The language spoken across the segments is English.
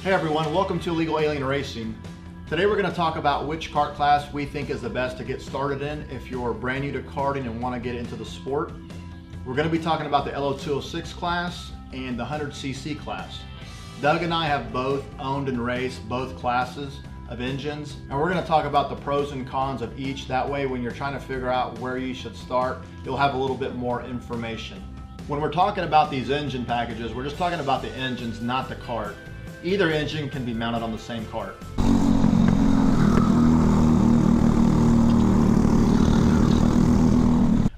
Hey everyone, welcome to Illegal Alien Racing. Today we're going to talk about which kart class we think is the best to get started in if you're brand new to karting and want to get into the sport. We're going to be talking about the LO206 class and the 100cc class. Doug and I have both owned and raced both classes of engines, and we're going to talk about the pros and cons of each. That way when you're trying to figure out where you should start, you'll have a little bit more information. When we're talking about these engine packages, we're just talking about the engines, not the kart. Either engine can be mounted on the same kart.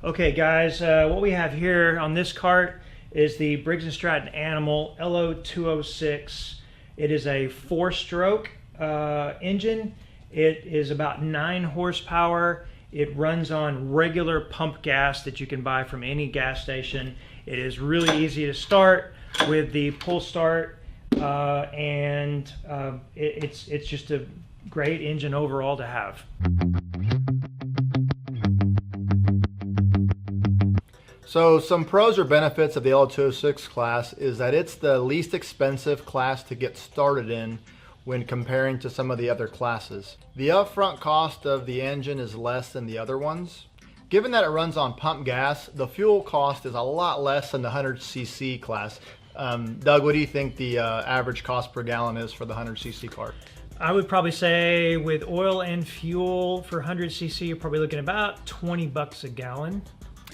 Okay guys, what we have here on this kart is the Briggs & Stratton Animal LO206. It is a 4-stroke engine. It is about 9 horsepower. It runs on regular pump gas that you can buy from any gas station. It is really easy to start with the pull start. It's just a great engine overall to have. So some pros or benefits of the LO206 class is that it's the least expensive class to get started in when comparing to some of the other classes. The upfront cost of the engine is less than the other ones. Given that it runs on pump gas, the fuel cost is a lot less than the 100cc class. Doug, what do you think the average cost per gallon is for the 100cc kart? I would probably say with oil and fuel for 100cc, you're probably looking at about 20 bucks a gallon.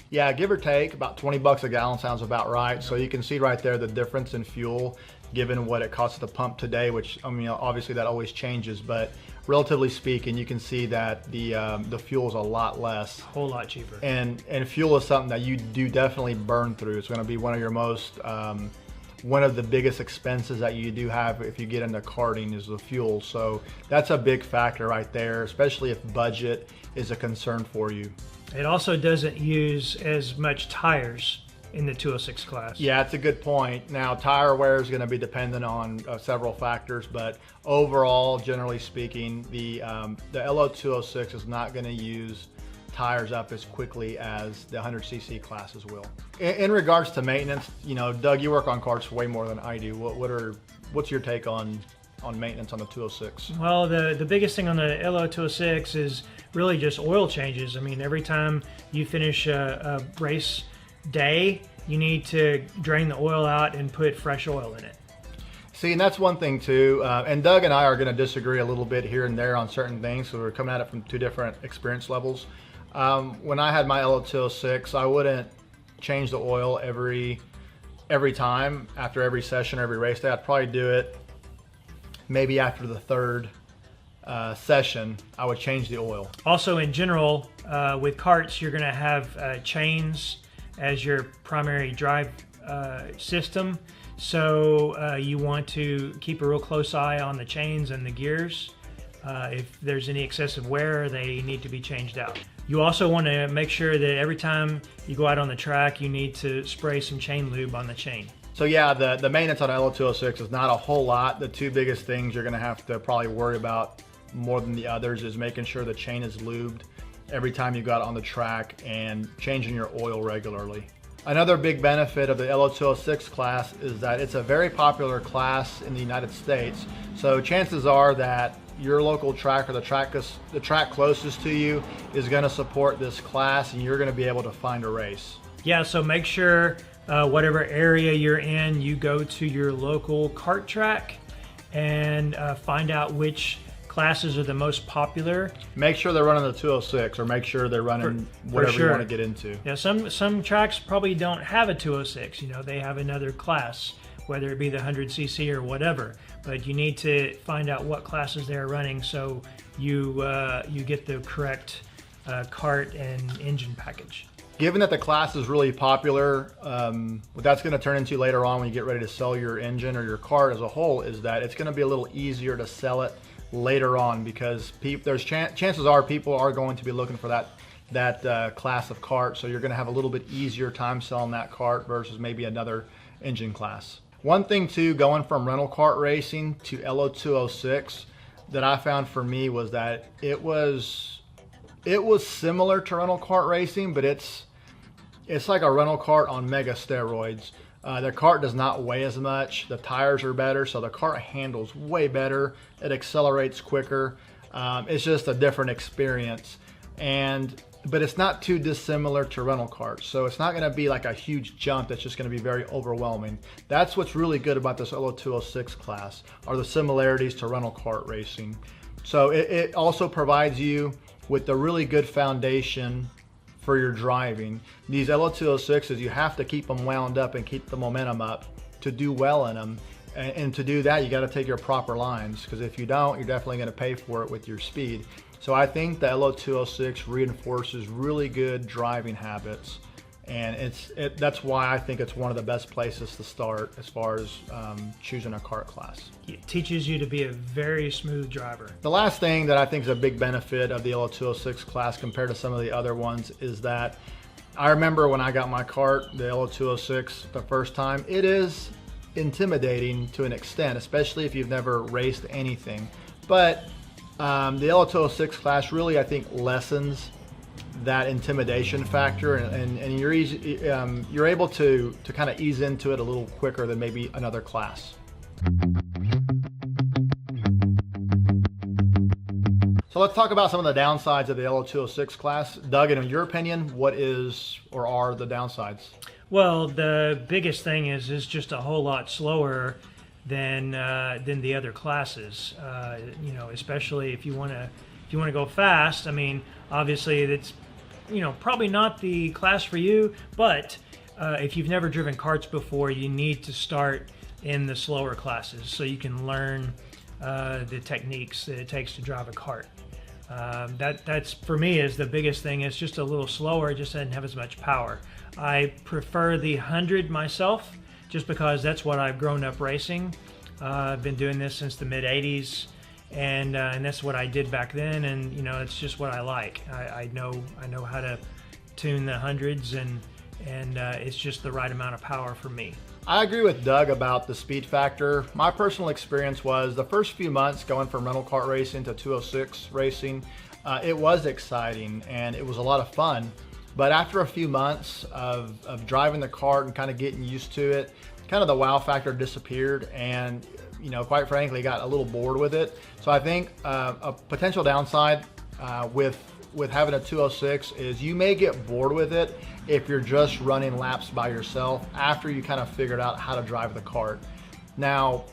Yeah, give or take, about 20 bucks a gallon sounds about right. So you can see right there the difference in fuel given what it costs to pump today, which, I mean, obviously that always changes, but relatively speaking, you can see that the fuel is a lot less. A whole lot cheaper. And fuel is something that you do definitely burn through. It's gonna be one of your most, one of the biggest expenses that you do have if you get into karting is the fuel. So that's a big factor right there, especially if budget is a concern for you. It also doesn't use as much tires in the 206 class. Yeah, it's a good point. Now, tire wear is going to be dependent on several factors, but overall, generally speaking, the LO206 is not going to use tires up as quickly as the 100cc classes will. In regards to maintenance, you know, Doug, you work on karts way more than I do. What's your take on maintenance on the 206? Well, the biggest thing on the LO206 is really just oil changes. I mean, every time you finish a race day, you need to drain the oil out and put fresh oil in it. See, and that's one thing too, and Doug and I are going to disagree a little bit here and there on certain things, so we're coming at it from two different experience levels. When I had my LO206, I wouldn't change the oil every time after every session, every race day. I'd probably do it maybe after the third session. I would change the oil. Also, in general, with karts, you're going to have chains as your primary drive system. So you want to keep a real close eye on the chains and the gears. If there's any excessive wear, they need to be changed out. You also want to make sure that every time you go out on the track, you need to spray some chain lube on the chain. So yeah, the maintenance on LO206 is not a whole lot. The two biggest things you're going to have to probably worry about more than the others is making sure the chain is lubed every time you go out on the track and changing your oil regularly. Another big benefit of the LO206 class is that it's a very popular class in the United States. So chances are that your local track or the track closest to you is going to support this class, and you're going to be able to find a race. Yeah, so make sure whatever area you're in, you go to your local kart track and find out which classes are the most popular. Make sure they're running the 206, or make sure they're running whatever you want to get into. Yeah, some tracks probably don't have a 206. You know, they have another class, whether it be the 100cc or whatever. But you need to find out what classes they're running so you get the correct kart and engine package. Given that the class is really popular, what that's going to turn into later on when you get ready to sell your engine or your kart as a whole is that it's going to be a little easier to sell it later on, because there's chances are people are going to be looking for that class of kart, so you're going to have a little bit easier time selling that kart versus maybe another engine class. One thing too, going from rental kart racing to LO206 that I found for me was that it was similar to rental kart racing, but it's like a rental kart on mega steroids. The kart does not weigh as much. The tires are better, so the kart handles way better. It accelerates quicker. It's just a different experience. But it's not too dissimilar to rental karts. So it's not going to be like a huge jump that's just going to be very overwhelming. That's what's really good about this LO206 class, are the similarities to rental kart racing. So it also provides you with a really good foundation for your driving. These LO206s, you have to keep them wound up and keep the momentum up to do well in them. And to do that, you got to take your proper lines, because if you don't, you're definitely going to pay for it with your speed. So I think the LO206 reinforces really good driving habits, and that's why I think it's one of the best places to start as far as choosing a kart class. It teaches you to be a very smooth driver. The last thing that I think is a big benefit of the LO206 class compared to some of the other ones is that I remember when I got my kart, the LO206, the first time, it is intimidating to an extent, especially if you've never raced anything. But the LO206 class really, I think, lessens that intimidation factor, and you're able to kind of ease into it a little quicker than maybe another class. So let's talk about some of the downsides of the LO206 class. Doug, in your opinion, what is or are the downsides? Well, the biggest thing is just a whole lot slower than the other classes. You know, especially if you want to go fast. I mean, obviously it's, you know, probably not the class for you, but if you've never driven karts before, you need to start in the slower classes so you can learn the techniques that it takes to drive a kart. That's for me is the biggest thing. It's just a little slower. It just doesn't have as much power. I prefer the 100 myself, just because that's what I've grown up racing. I've been doing this since the mid 80s, and that's what I did back then, and you know, it's just what I like. I know how to tune the hundreds, and it's just the right amount of power for me. I agree with Doug about the speed factor. My personal experience was the first few months going from rental kart racing to 206 racing, it was exciting and it was a lot of fun. But after a few months of driving the kart and kind of getting used to it, kind of the wow factor disappeared, and you know, quite frankly, got a little bored with it. So I think a potential downside with having a 206 is you may get bored with it if you're just running laps by yourself after you kind of figured out how to drive the kart. Now,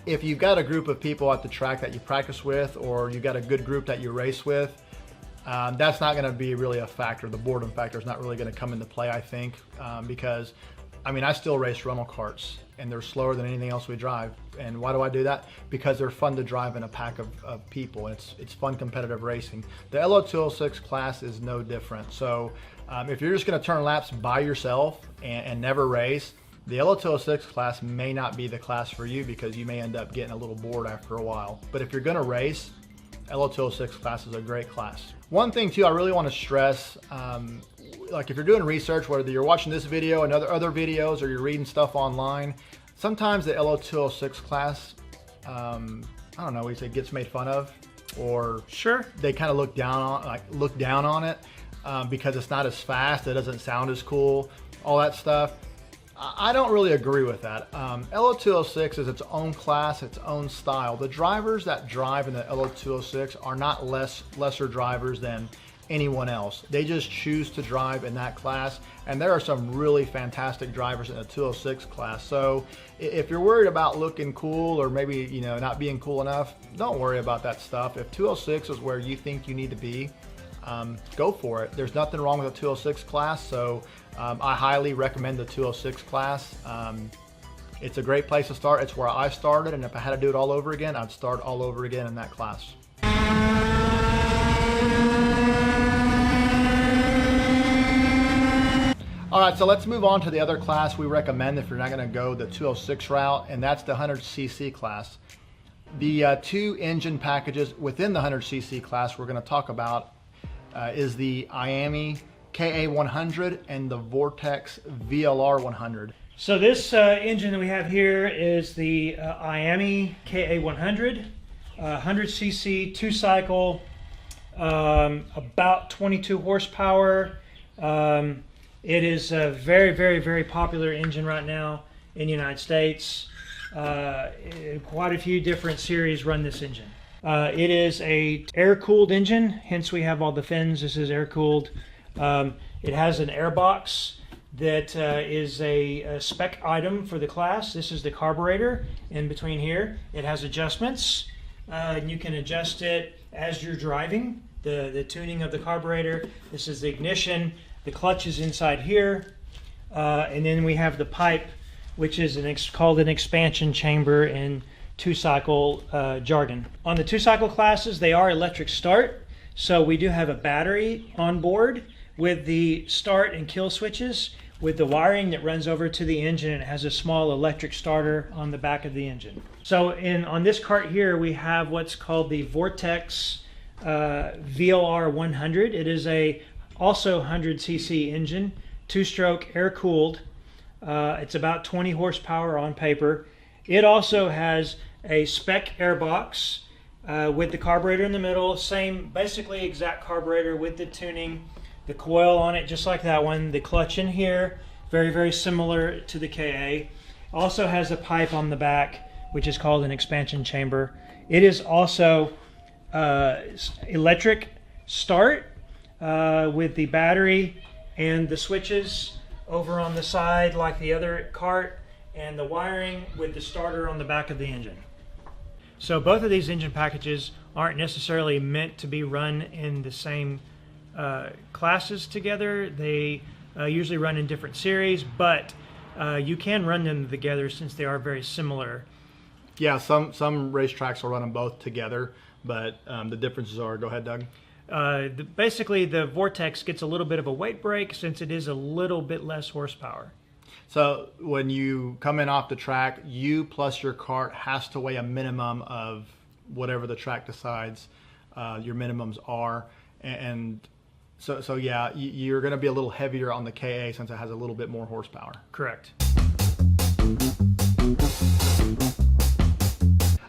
if you've got a group of people at the track that you practice with, or you've got a good group that you race with, that's not going to be really a factor. The boredom factor is not really going to come into play, I think, because I mean, I still race rental karts and they're slower than anything else we drive. And why do I do that? Because they're fun to drive in a pack of people, and it's fun competitive racing. The LO206 class is no different. So if you're just going to turn laps by yourself and never race, the LO206 class may not be the class for you, because you may end up getting a little bored after a while. But if you're going to race, LO206 class is a great class. One thing too I really want to stress, like if you're doing research, whether you're watching this video and other videos, or you're reading stuff online, sometimes the LO206 class, I don't know, we say gets made fun of, or sure, they kind of look down on it because it's not as fast, it doesn't sound as cool, all that stuff. I don't really agree with that. LO206 is its own class, its own style. The drivers that drive in the LO206 are not lesser drivers than anyone else. They just choose to drive in that class, and there are some really fantastic drivers in the 206 class. So if you're worried about looking cool, or maybe, you know, not being cool enough, don't worry about that stuff. If 206 is where you think you need to be, go for it. There's nothing wrong with a 206 class, so I highly recommend the 206 class. It's a great place to start. It's where I started, and if I had to do it all over again, I'd start all over again in that class. All right, so let's move on to the other class we recommend if you're not going to go the 206 route, and that's the 100cc class. The two engine packages within the 100cc class we're going to talk about is the IAME KA100 and the Vortex VLR100. So this engine that we have here is the IAME KA100, 100cc, 2-cycle, about 22 horsepower. It is a very, very, very popular engine right now in the United States. Quite a few different series run this engine. It is a air-cooled engine, hence we have all the fins. This is air-cooled. It has an air box that is a spec item for the class. This is the carburetor in between here. It has adjustments. And you can adjust it as you're driving, the tuning of the carburetor. This is the ignition. The clutch is inside here. And then we have the pipe, which is called an expansion chamber in two-cycle jargon. On the two-cycle classes, they are electric start. So we do have a battery on board with the start and kill switches, with the wiring that runs over to the engine, and it has a small electric starter on the back of the engine. So on this kart here, we have what's called the Vortex VLR 100. It is also 100cc engine, two-stroke, air-cooled. It's about 20 horsepower on paper. It also has a spec airbox with the carburetor in the middle, same basically exact carburetor with the tuning, the coil on it just like that one, the clutch in here, very, very similar to the KA. Also has a pipe on the back, which is called an expansion chamber. It is also electric start with the battery and the switches over on the side like the other kart, and the wiring with the starter on the back of the engine. So both of these engine packages aren't necessarily meant to be run in the same classes together. They usually run in different series, but you can run them together since they are very similar. Yeah, some racetracks will run them both together, but the differences are, go ahead, Doug. Basically, the Vortex gets a little bit of a weight break since it is a little bit less horsepower. So when you come in off the track, you plus your kart has to weigh a minimum of whatever the track decides your minimums are. And so yeah, you're going to be a little heavier on the KA since it has a little bit more horsepower. Correct.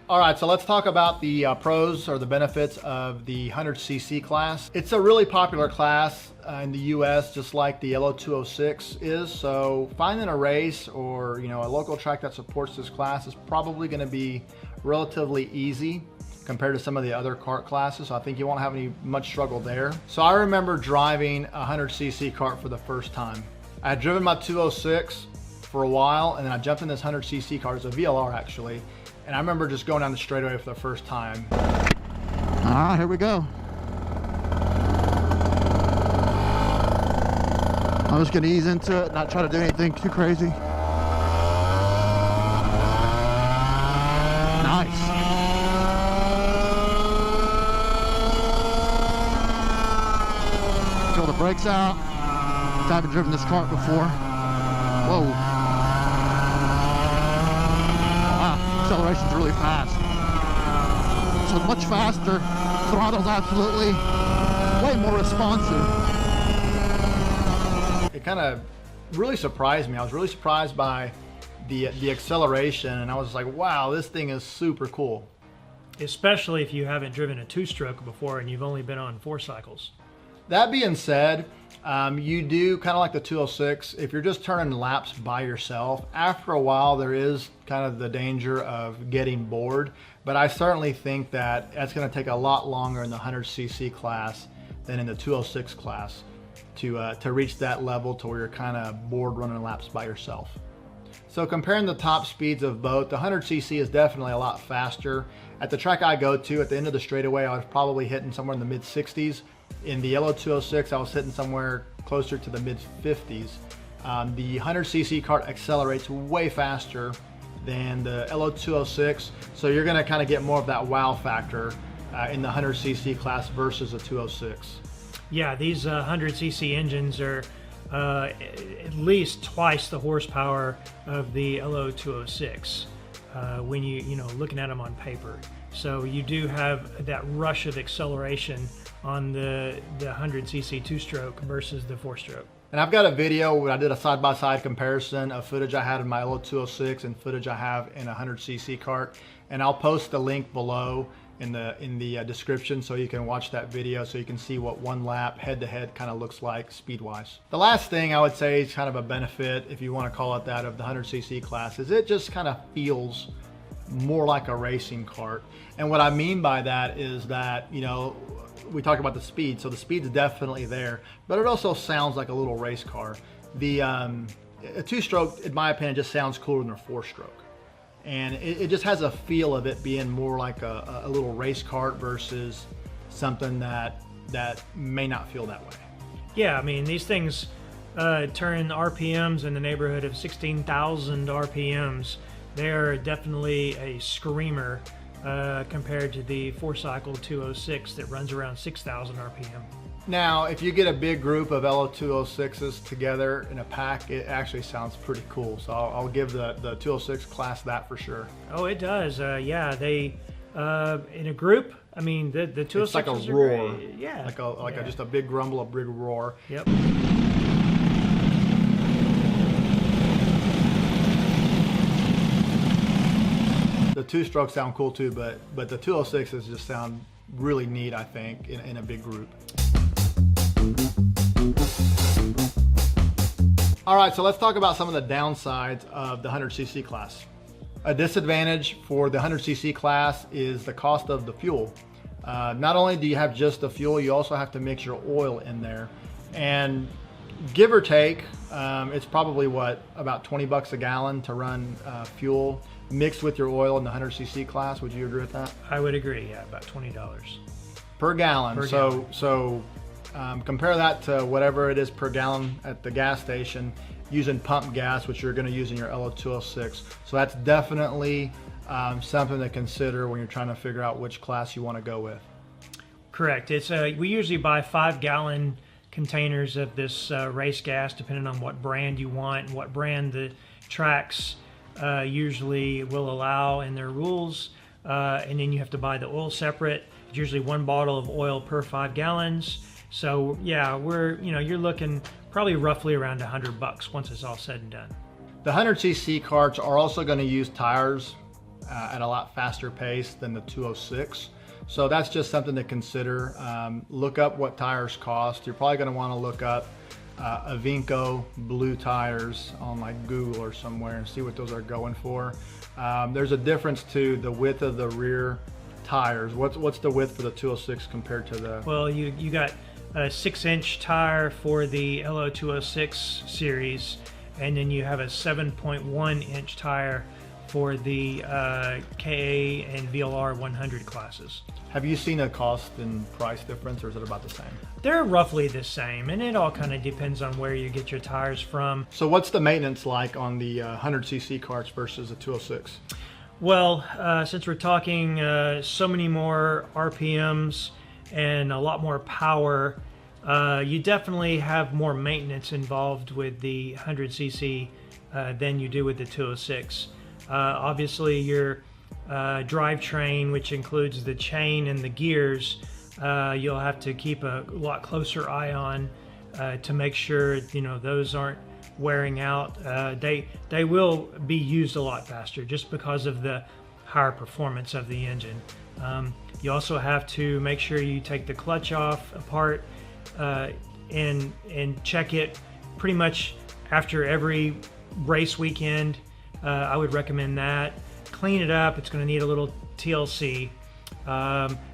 All right, so let's talk about the pros or the benefits of the 100cc class. It's a really popular class in the US, just like the LO206 is. So finding a race or a local track that supports this class is probably going to be relatively easy compared to some of the other kart classes. So I think you won't have much struggle there. So I remember driving a 100cc kart for the first time. I had driven my 206 for a while, and then I jumped in this 100cc kart. It's a VLR actually. And I remember just going down the straightaway for the first time. All right, here we go. I'm just gonna ease into it, not try to do anything too crazy. Nice. Throw the brakes out. I haven't driven this kart before. Whoa. Acceleration's really fast. So much faster. Throttle's absolutely way more responsive. It kind of really surprised me. I was really surprised by the acceleration, and I was like, wow, this thing is super cool. Especially if you haven't driven a two-stroke before and you've only been on 4 cycles. That being said, you do kind of like the 206, if you're just turning laps by yourself, after a while there is kind of the danger of getting bored, but I certainly think that that's going to take a lot longer in the 100cc class than in the 206 class to reach that level to where you're kind of bored running laps by yourself. So comparing the top speeds of both, the 100cc is definitely a lot faster. At the track I go to, at the end of the straightaway, I was probably hitting somewhere in the mid-60s. In the LO206, I was hitting somewhere closer to the mid-50s. The 100cc kart accelerates way faster than the LO206, so you're going to kind of get more of that wow factor in the 100cc class versus a 206. Yeah, these 100cc engines are at least twice the horsepower of the LO206 when you looking at them on paper. So you do have that rush of acceleration on the 100cc two-stroke versus the 4-stroke. And I've got a video where I did a side-by-side comparison of footage I had in my LO206 and footage I have in a 100cc kart, and I'll post the link below in the description so you can watch that video so you can see what one lap head-to-head kind of looks like speed-wise. The last thing I would say is kind of a benefit, if you want to call it that, of the 100cc class is it just kind of feels more like a racing kart. And what I mean by that is that, you know, we talk about the speed, so the speed's definitely there, but it also sounds like a little race car. The a two-stroke, in my opinion, just sounds cooler than a four-stroke. And it just has a feel of it being more like a little race kart versus something that may not feel that way. Yeah, I mean, these things turn RPMs in the neighborhood of 16,000 RPMs. They are definitely a screamer compared to the 4-cycle 206 that runs around 6,000 RPM. Now, if you get a big group of LO206s together in a pack, it actually sounds pretty cool. So I'll give the 206 class that for sure. Oh, it does. Yeah, they in a group. I mean, the 206s it's like a roar. Great. Yeah, like just a big grumble, a big roar. Yep. The two-strokes sound cool too, but the 206s just sound really neat, I think, in a big group. All right, so let's talk about some of the downsides of the 100cc class. A disadvantage for the 100cc class is the cost of the fuel. Not only do you have just the fuel, you also have to mix your oil in there. And give or take, it's probably about 20 bucks a gallon to run fuel mixed with your oil in the 100cc class. Would you agree with that? I would agree, yeah, about $20. Per gallon. Per gallon. So compare that to whatever it is per gallon at the gas station using pump gas, which you're going to use in your LO206. So that's definitely something to consider when you're trying to figure out which class you want to go with. Correct. It's we usually buy 5-gallon containers of this race gas, depending on what brand you want and what brand the tracks usually will allow in their rules. And then you have to buy the oil separate. It's usually 1 bottle of oil per 5 gallons. So yeah, you're looking probably roughly around $100 once it's all said and done. The 100cc karts are also going to use tires at a lot faster pace than the 206. So that's just something to consider. Look up what tires cost. You're probably going to want to look up Avinco blue tires on like Google or somewhere and see what those are going for. There's a difference to the width of the rear tires. What's the width for the 206 compared to the... Well, you got a 6-inch tire for the LO206 series, and then you have a 7.1-inch tire for the KA and VLR 100 classes. Have you seen a cost and price difference, or is it about the same? They're roughly the same, and it all kind of depends on where you get your tires from. So what's the maintenance like on the 100cc karts versus the 206? Well, since we're talking so many more RPMs and a lot more power, you definitely have more maintenance involved with the 100cc than you do with the 206. Obviously, your drivetrain, which includes the chain and the gears, you'll have to keep a lot closer eye on to make sure those aren't wearing out. They will be used a lot faster just because of the higher performance of the engine. You also have to make sure you take the clutch off apart and check it pretty much after every race weekend. I would recommend that. Clean it up. It's going to need a little TLC.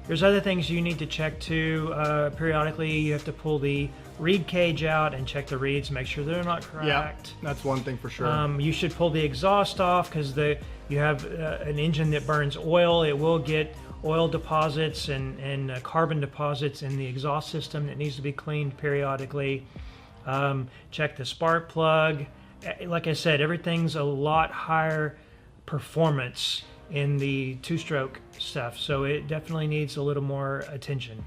There's other things you need to check too. Periodically, you have to pull the reed cage out and check the reeds, make sure they're not cracked. Yeah, that's one thing for sure. You should pull the exhaust off because you have an engine that burns oil. It will get oil deposits and carbon deposits in the exhaust system that needs to be cleaned periodically. Check the spark plug. Like I said, everything's a lot higher performance in the two-stroke stuff, so it definitely needs a little more attention.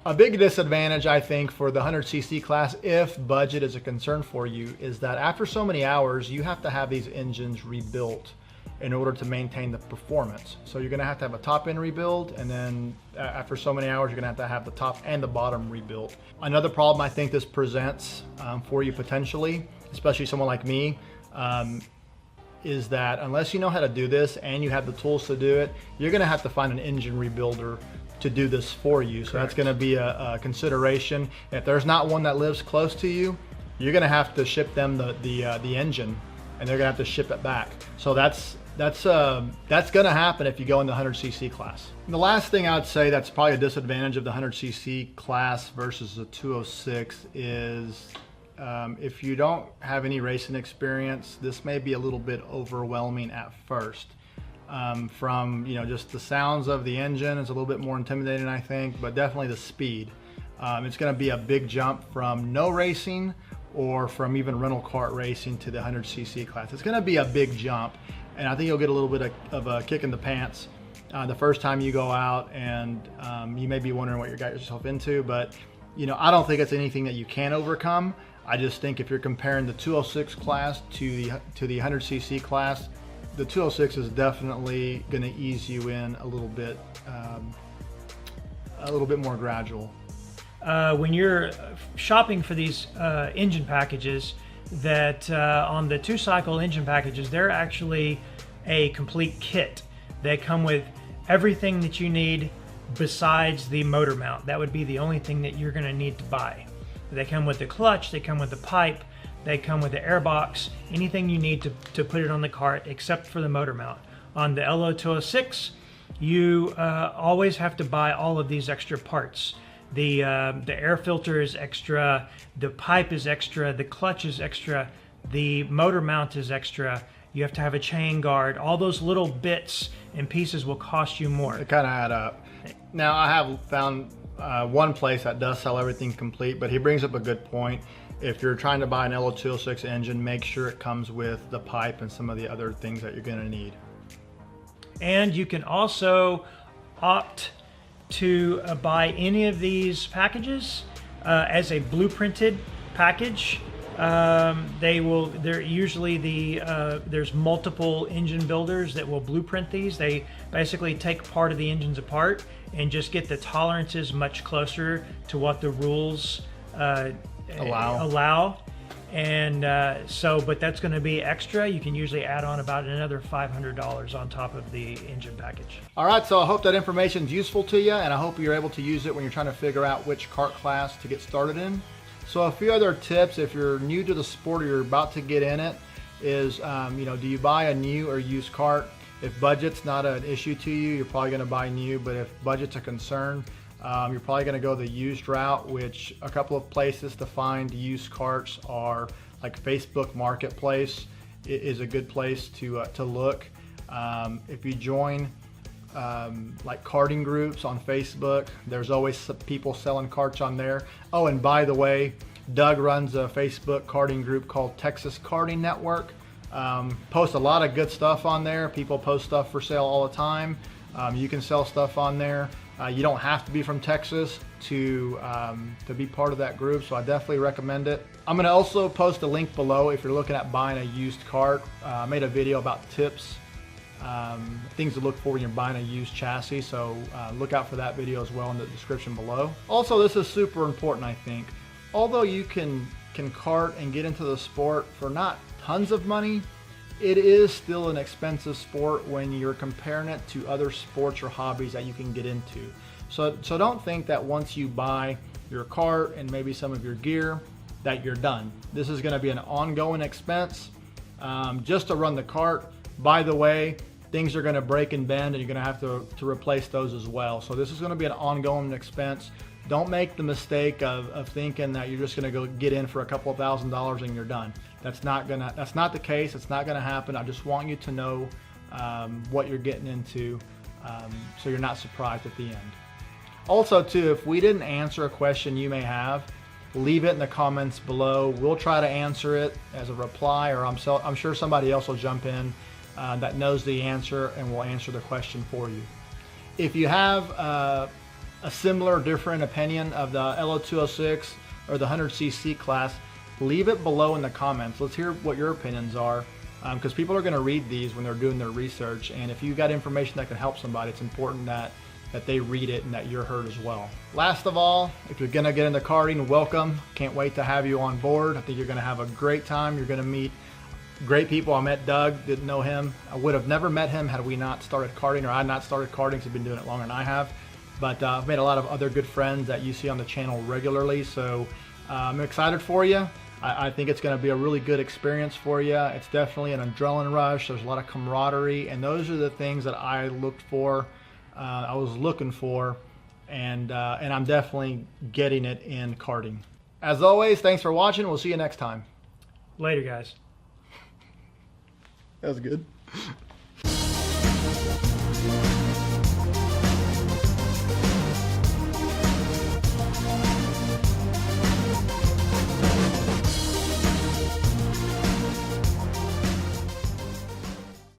A big disadvantage, I think, for the 100cc class, if budget is a concern for you, is that after so many hours, you have to have these engines rebuilt in order to maintain the performance. So you're going to have a top end rebuild, and then after so many hours, you're going to have the top and the bottom rebuilt. Another problem I think this presents for you potentially, especially someone like me, is that unless you know how to do this and you have the tools to do it, you're going to have to find an engine rebuilder to do this for you. So Correct. that's going to be a consideration. If there's not one that lives close to you, you're going to have to ship them the engine, and they're going to have to ship it back. So that's going to happen if you go in the 100cc class. And the last thing I would say that's probably a disadvantage of the 100cc class versus the 206 is if you don't have any racing experience, this may be a little bit overwhelming at first. From just the sounds of the engine, it's a little bit more intimidating, I think, but definitely the speed. It's going to be a big jump from no racing or from even rental kart racing to the 100cc class. It's going to be a big jump, and I think you'll get a little bit of a kick in the pants the first time you go out, and you may be wondering what you got yourself into, but I don't think it's anything that you can overcome. I just think if you're comparing the 206 class to the 100cc class, the 206 is definitely going to ease you in a little bit more gradual. When you're shopping for these engine packages, that on the 2-cycle engine packages, they're actually a complete kit. They come with everything that you need besides the motor mount. That would be the only thing that you're going to need to buy. They come with the clutch, they come with the pipe, they come with the airbox, anything you need to put it on the kart except for the motor mount. On the LO206, you always have to buy all of these extra parts. The air filter is extra, the pipe is extra, the clutch is extra, the motor mount is extra. You have to have a chain guard. All those little bits and pieces will cost you more. It kind of add up. Now, I have found one place that does sell everything complete, but he brings up a good point. If you're trying to buy an LO206 engine, make sure it comes with the pipe and some of the other things that you're going to need. And you can also opt to buy any of these packages as a blueprinted package. They're usually there's multiple engine builders that will blueprint these. They basically take part of the engines apart and just get the tolerances much closer to what the rules allow. And but that's going to be extra. You can usually add on about another $500 on top of the engine package. All right, so I hope that information is useful to you, and I hope you're able to use it when you're trying to figure out which kart class to get started in. So a few other tips if you're new to the sport or you're about to get in it is, do you buy a new or used kart? If budget's not an issue to you, you're probably going to buy new, but if budget's a concern, you're probably going to go the used route, which a couple of places to find used karts are like Facebook Marketplace is a good place to look. If you join like karting groups on Facebook, there's always people selling karts on there. Oh, and by the way, Doug runs a Facebook karting group called Texas Karting Network. Post a lot of good stuff on there. People post stuff for sale all the time. You can sell stuff on there. You don't have to be from Texas to be part of that group, so I definitely recommend it. I'm going to also post a link below if you're looking at buying a used kart. I made a video about tips, things to look for when you're buying a used chassis, so look out for that video as well in the description below. Also, this is super important, I think. Although you can kart and get into the sport for not tons of money, it is still an expensive sport when you're comparing it to other sports or hobbies that you can get into. So don't think that once you buy your kart and maybe some of your gear that you're done. This is going to be an ongoing expense just to run the kart. By the way, things are going to break and bend and you're going to have to replace those as well. So this is going to be an ongoing expense. Don't make the mistake of thinking that you're just going to go get in for a couple of $1,000s and you're done. That's not the case. It's not going to happen. I just want you to know what you're getting into, so you're not surprised at the end. Also, too, if we didn't answer a question you may have, leave it in the comments below. We'll try to answer it as a reply, or I'm sure somebody else will jump in that knows the answer and will answer the question for you. If you have a similar, different opinion of the LO206 or the 100cc class, leave it below in the comments. Let's hear what your opinions are, because people are going to read these when they're doing their research, and if you got information that can help somebody, it's important that they read it and that you're heard as well. Last of all, if you're going to get into karting, welcome. Can't wait to have you on board. I think you're going to have a great time. You're going to meet Great people. I met Doug, didn't know him. I would have never met him had we not started karting, or I had not started karting, because I've been doing it longer than I have. But I've made a lot of other good friends that you see on the channel regularly, so I'm excited for you. I think it's going to be a really good experience for you. It's definitely an adrenaline rush. There's a lot of camaraderie, and those are the things that I looked for. I was looking for, and I'm definitely getting it in karting. As always, thanks for watching. We'll see you next time. Later, guys. That was good.